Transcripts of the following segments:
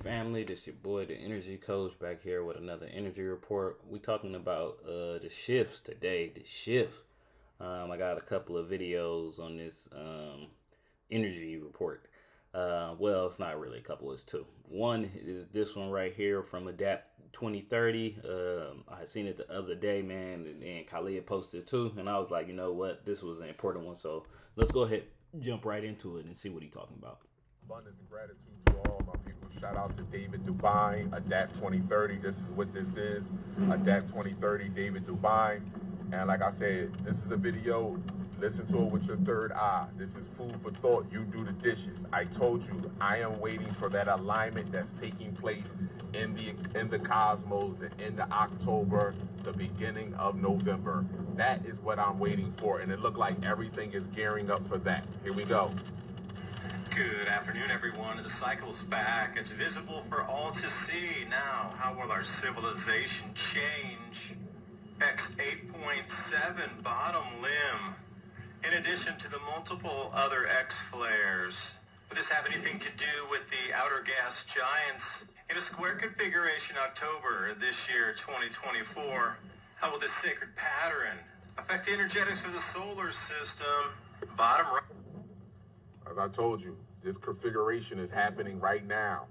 family? This your boy, the Energy Coach, back here with another energy report. We talking about the shifts today. The shift. I got a couple of videos on this energy report. Well, it's not really a couple; it's two. One is this one right here from Adapt 2030. I had seen it the other day, man, and Khalid posted it too, and I was like, you know what, this was an important one. So let's go ahead, jump right into it, and see what he's talking about. Abundance and gratitude to all my people. Shout out to David Dubine, Adapt 2030. This is what this is. Adapt 2030, David Dubine. And like I said, this is a video. Listen to it with your third eye. This is food for thought. You do the dishes. I told you, I am waiting for that alignment that's taking place in the cosmos, the end of October, the beginning of November. That is what I'm waiting for. And it looked like everything is gearing up for that. Here we go. Good afternoon, everyone. The cycle's back. It's visible for all to see. Now, how will our civilization change? X8.7 bottom limb. In addition to the multiple other X flares. Would this have anything to do with the outer gas giants? In a square configuration October this year, 2024, how will this sacred pattern affect the energetics of the solar system? Bottom right. As I told you, this configuration is happening right now.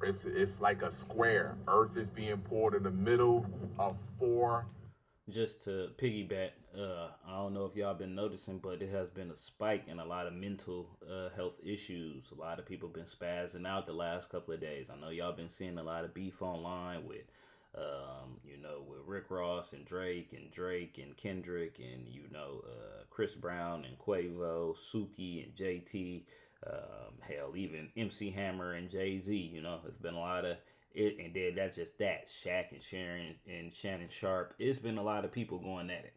It's like a square. Earth is being poured in the middle of four. Just to piggyback, I don't know if y'all been noticing, but it has been a spike in a lot of mental health issues. A lot of people been spazzing out the last couple of days. I know y'all been seeing a lot of beef online with, with Rick Ross and Drake and Kendrick and, Chris Brown and Quavo, Suki and JT, hell, even MC Hammer and Jay-Z. There's been a lot of it, and then that's just that. Shaq and Sharon and Shannon Sharp. It's been a lot of people going at it.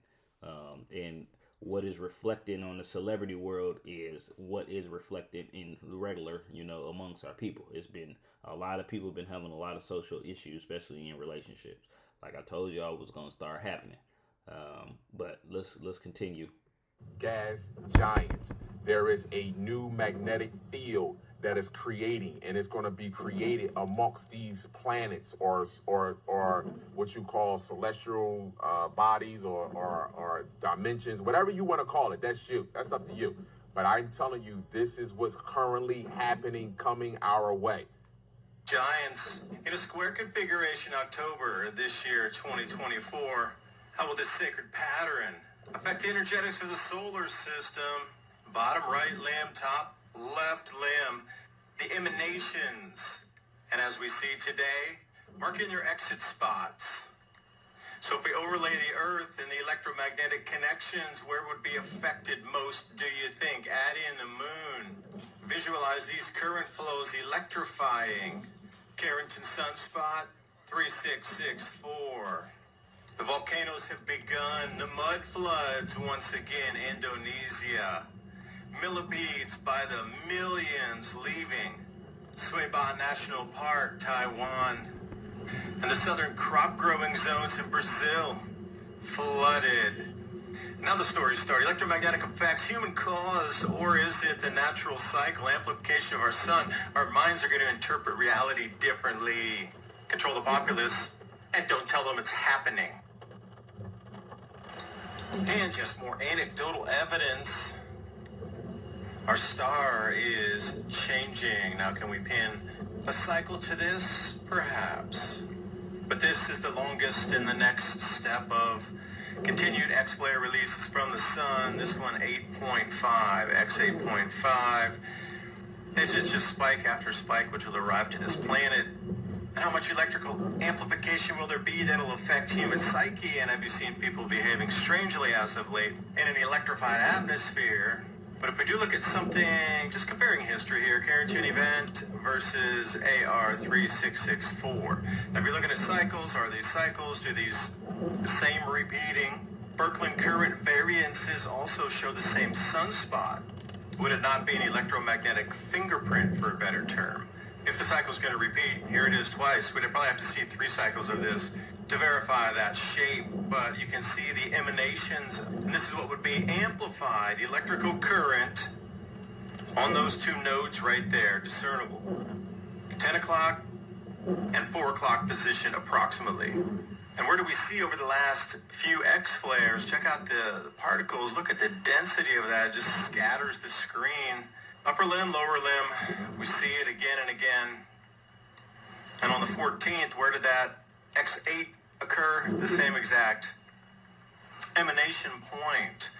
And what is reflected on the celebrity world is what is reflected in the regular, amongst our people. It's been a lot of people been having a lot of social issues, especially in relationships. Like I told y'all, was going to start happening. But let's continue. Gas giants. There is a new magnetic field that is creating, and it's going to be created amongst these planets or what you call celestial bodies or dimensions, whatever you want to call it. That's you. That's up to you. But I'm telling you, this is what's currently happening, coming our way. Giants in a square configuration October this year, 2024. How will this sacred pattern affect the energetics of the solar system? Bottom right limb, top left limb, the emanations. And as we see today, mark in your exit spots. So if we overlay the Earth and the electromagnetic connections, where would be affected most, do you think? Add in the moon. Visualize these current flows electrifying. Carrington Sunspot, 3664. The volcanoes have begun. The mud floods once again. Indonesia. Millipedes by the millions leaving. Suiba National Park, Taiwan. And the southern crop growing zones in Brazil flooded. Now the stories start. Electromagnetic effects, human caused, or is it the natural cycle, amplification of our sun? Our minds are going to interpret reality differently. Control the populace and don't tell them it's happening. And just more anecdotal evidence. Our star is changing. Now can we pin a cycle to this? Perhaps. But this is the longest in the next step of continued X-flare releases from the sun. This one 8.5, X8.5. It's just spike after spike which will arrive to this planet. And how much electrical amplification will there be that'll affect human psyche? And have you seen people behaving strangely as of late in an electrified atmosphere? But if we do look at something, just comparing history here, Carrington event versus AR3664. Now if you're looking at cycles, are these cycles? Do these same repeating? Birkeland current variances also show the same sunspot. Would it not be an electromagnetic fingerprint, for a better term? If the cycle is going to repeat, here it is twice. We'd probably have to see 3 cycles of this to verify that shape, but you can see the emanations, and this is what would be amplified electrical current on those 2 nodes right there, discernible. 10 o'clock, and 4 o'clock position approximately. And where do we see over the last few X flares? Check out the particles. Look at the density of that. It just scatters the screen. Upper limb, lower limb. We see it again and again. And on the 14th, where did that X8 occur? The same exact emanation point.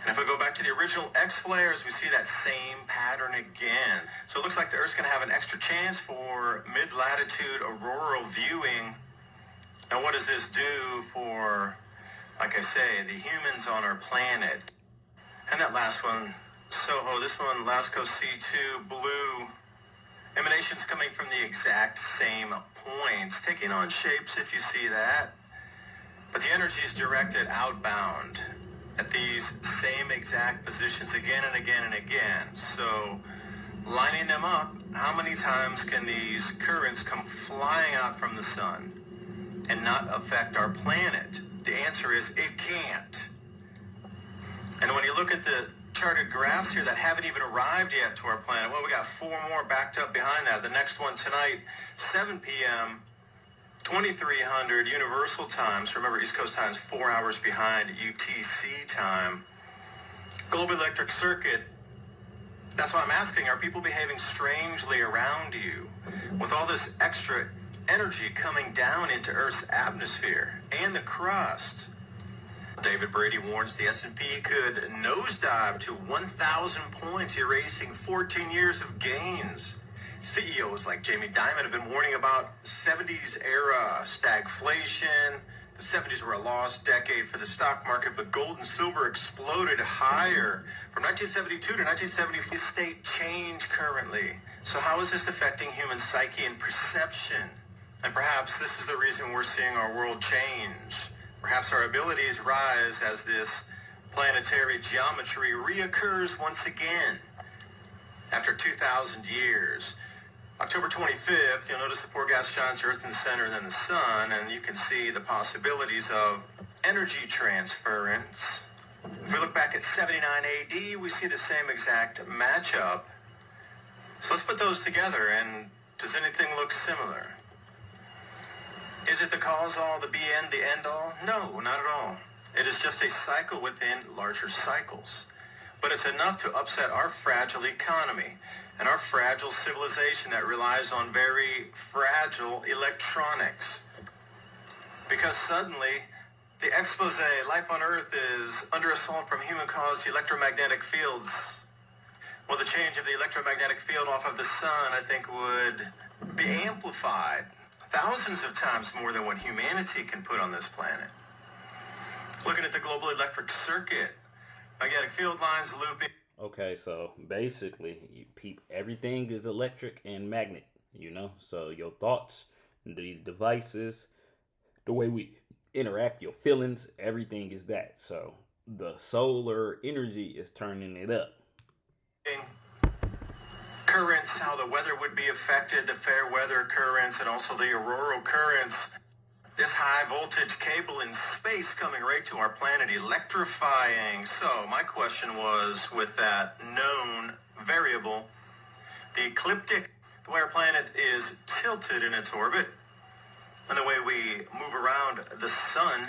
And if we go back to the original X flares, we see that same pattern again. So it looks like the Earth's going to have an extra chance for mid-latitude auroral viewing. Now what does this do for, like I say, the humans on our planet? And that last one, SOHO, this one, LASCO C2, blue. Emanations coming from the exact same points, taking on shapes if you see that. But the energy is directed outbound at these same exact positions again and again and again. So lining them up, how many times can these currents come flying out from the sun and not affect our planet? The answer is it can't. And when you look at the charted graphs here that haven't even arrived yet to our planet, well, we got 4 more backed up behind that. The next one tonight, 7 p.m., 2300 Universal Time. So remember, East Coast Time's 4 hours behind UTC time. Global electric circuit. That's why I'm asking, are people behaving strangely around you with all this extra energy coming down into Earth's atmosphere and the crust? David Brady warns the S&P could nosedive to 1,000 points, erasing 14 years of gains. CEOs like Jamie Dimon have been warning about 70s era stagflation. The 70s were a lost decade for the stock market, but gold and silver exploded higher. From 1972 to 1974, state change currently. So how is this affecting human psyche and perception? And perhaps this is the reason we're seeing our world change. Perhaps our abilities rise as this planetary geometry reoccurs once again after 2,000 years. October 25th, you'll notice the four gas giants, Earth in the center, and then the sun, and you can see the possibilities of energy transference. If we look back at 79 AD, we see the same exact matchup. So let's put those together, and does anything look similar? Is it the cause all, the end, the end all? No, not at all. It is just a cycle within larger cycles. But it's enough to upset our fragile economy and our fragile civilization that relies on very fragile electronics. Because suddenly, the expose, life on Earth is under assault from human-caused electromagnetic fields. Well, the change of the electromagnetic field off of the sun, I think, would be amplified thousands of times more than what humanity can put on this planet. Looking at the global electric circuit, magnetic field lines looping. Okay, so basically, everything is electric and magnet, So your thoughts, these devices, the way we interact, your feelings, everything is that. So the solar energy is turning it up. Currents, how the weather would be affected, the fair weather currents, and also the auroral currents. This high voltage cable in space coming right to our planet, electrifying. So my question was, with that known variable, the ecliptic, the way our planet is tilted in its orbit, and the way we move around the sun,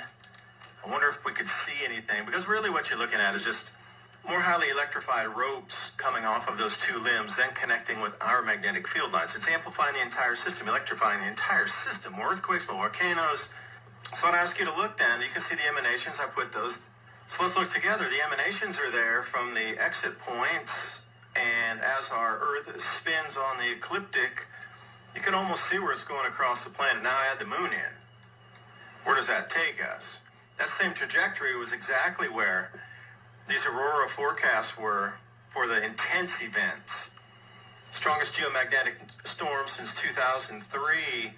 I wonder if we could see anything. Because really what you're looking at is just more highly electrified ropes coming off of those two limbs, then connecting with our magnetic field lines. It's amplifying the entire system, electrifying the entire system. More earthquakes, more volcanoes. So I'd ask you to look then. You can see the emanations. I put those. So let's look together. The emanations are there from the exit points. And as our Earth spins on the ecliptic, you can almost see where it's going across the planet. Now I add the moon in. Where does that take us? That same trajectory was exactly where these aurora forecasts were for the intense events. Strongest geomagnetic storm since 2003.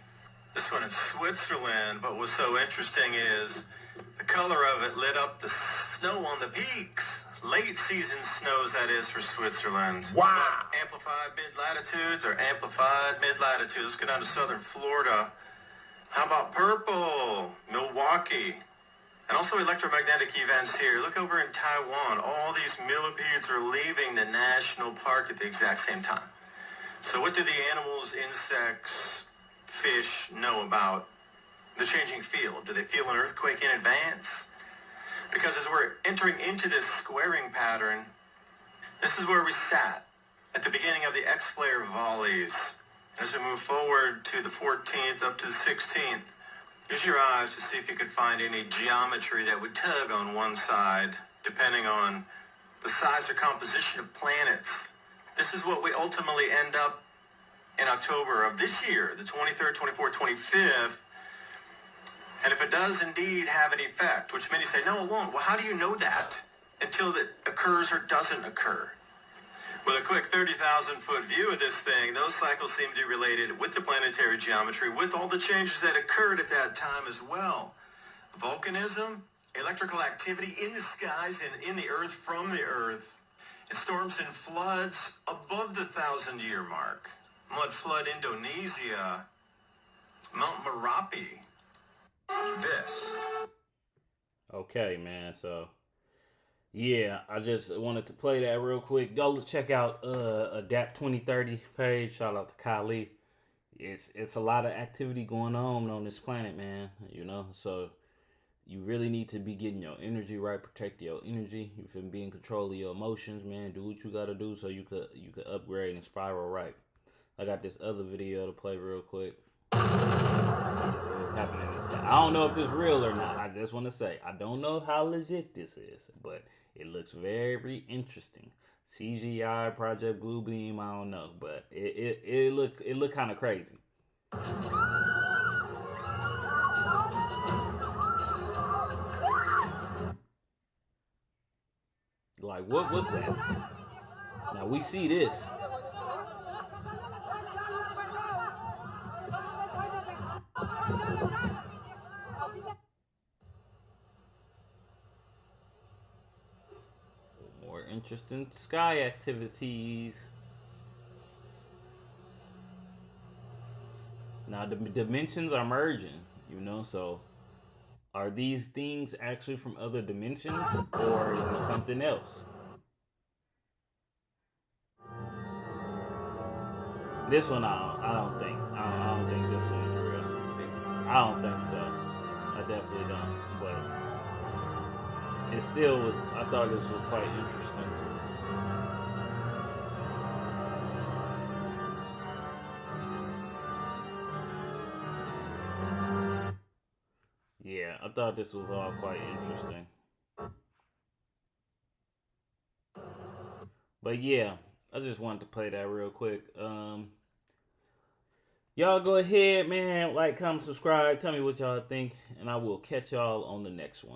This one in Switzerland. But what's so interesting is the color of it lit up the snow on the peaks. Late season snows, that is, for Switzerland. Wow. Amplified mid-latitudes or amplified mid-latitudes. Let's go down to southern Florida. How about purple? Milwaukee. And also electromagnetic events here. Look over in Taiwan. All these millipedes are leaving the national park at the exact same time. So what do the animals, insects, fish know about the changing field? Do they feel an earthquake in advance? Because as we're entering into this squaring pattern, this is where we sat at the beginning of the X-flare volleys. As we move forward to the 14th up to the 16th, use your eyes to see if you could find any geometry that would tug on one side, depending on the size or composition of planets. This is what we ultimately end up in October of this year, the 23rd, 24th, 25th. And if it does indeed have an effect, which many say, no, it won't. Well, how do you know that until it occurs or doesn't occur? With a quick 30,000-foot view of this thing, those cycles seem to be related with the planetary geometry, with all the changes that occurred at that time as well. Volcanism, electrical activity in the skies and in the earth, from the earth, and storms and floods above the 1,000-year mark. Mud flood Indonesia, Mount Merapi. This. Okay, man. So, yeah, I just wanted to play that real quick. Go check out Adapt 2030 page. Shout out to Kylie. It's a lot of activity going on this planet, man. You know, so you really need to be getting your energy right, protect your energy. You can be in control of your emotions, man. Do what you gotta do so you could upgrade and spiral right. I got this other video to play real quick. This is what's happening in the sky. I don't know if this is real or not. I just want to say I don't know how legit this is, but it looks very interesting. CGI, Project Bluebeam, I don't know, but it look kind of crazy. Like, what was that? Now we see this. More interesting sky activities. Now the dimensions are merging, you know, so are these things actually from other dimensions or is it something else? This one I don't think. I don't think this one is real. I don't think so. I definitely don't. But it still was. I thought this was quite interesting. Yeah, I thought this was all quite interesting. But yeah, I just wanted to play that real quick. Y'all go ahead, man. Like, comment, subscribe. Tell me what y'all think. And I will catch y'all on the next one.